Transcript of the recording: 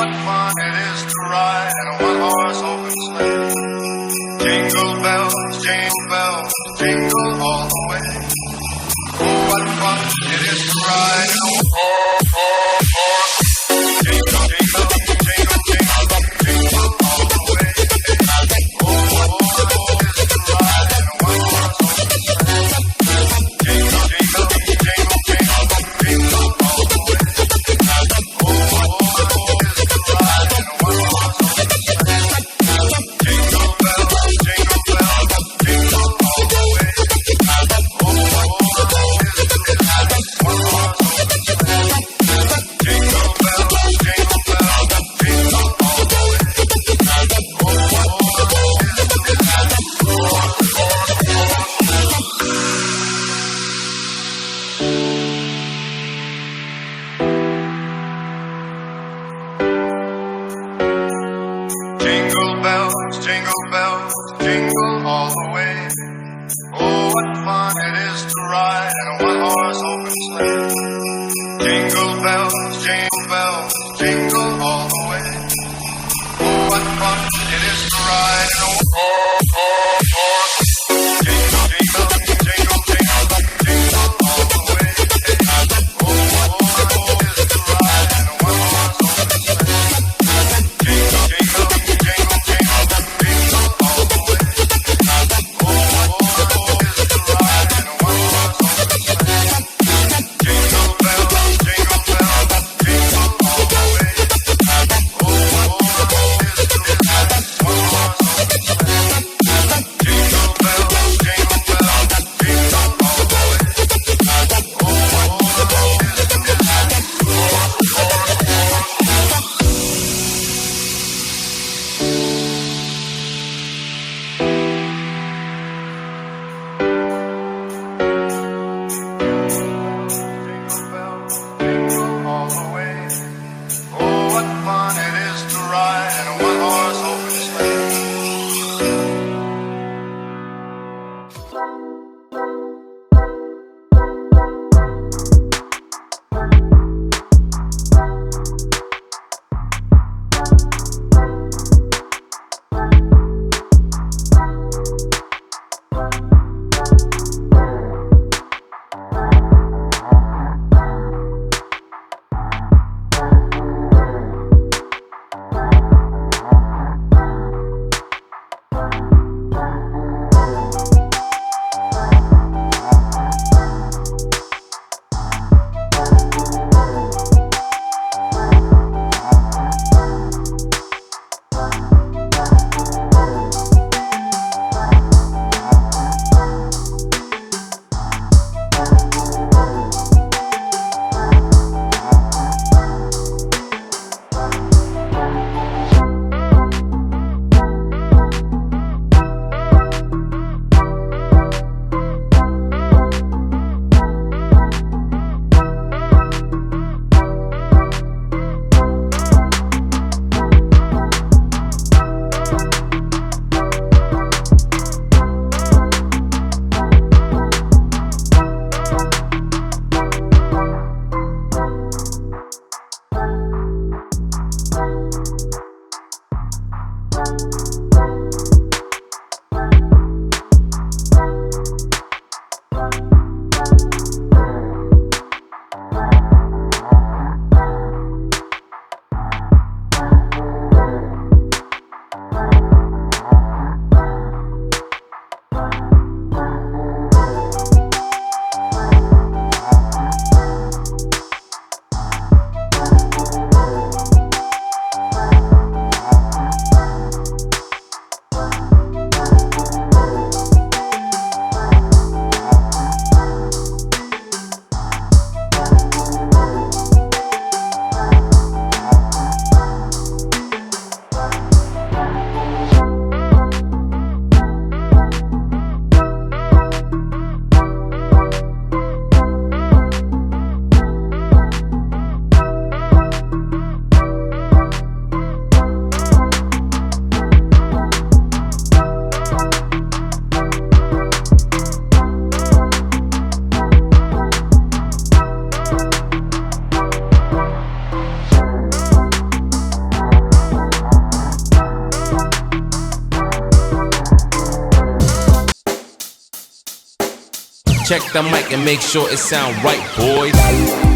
what fun it is to ride in a one-horse open sleigh. Jingle bells, jingle all the way. Oh, what fun it is to ride in a one-horse. Jingle, jingle, jingle, jingle, jingle all the way. Oh, what fun it is to ride in a one-horse open sleigh. Jingle, jingle, jingle, jingle, jingle all the way. Oh, what fun it is to ride in a one-horse open sleigh. Jingle bells, jingle all the way. Oh, what fun it is to ride in a one-horse open sleigh. Jingle bells, jingle all the way. Oh, what fun it is to ride in a Jingle bells, jingle all the way. Oh, what fun it is to ride in a one-horse open sleigh. Jingle bells, jingle all the way. Oh, what fun it is to ride in a one-horse. Jingle, jingle, jingle, jingle, jingle all the way. Oh, what fun it is to ride in a one-horse open sleigh. Jingle, jingle, jingle, jingle, jingle all the way. Oh, what fun it is to ride in a one-horse open sleigh. Jingle bells, jingle all the way. Oh, what fun it is to ride in a one-horse open sleigh. check the mic and make sure it sound right, boys.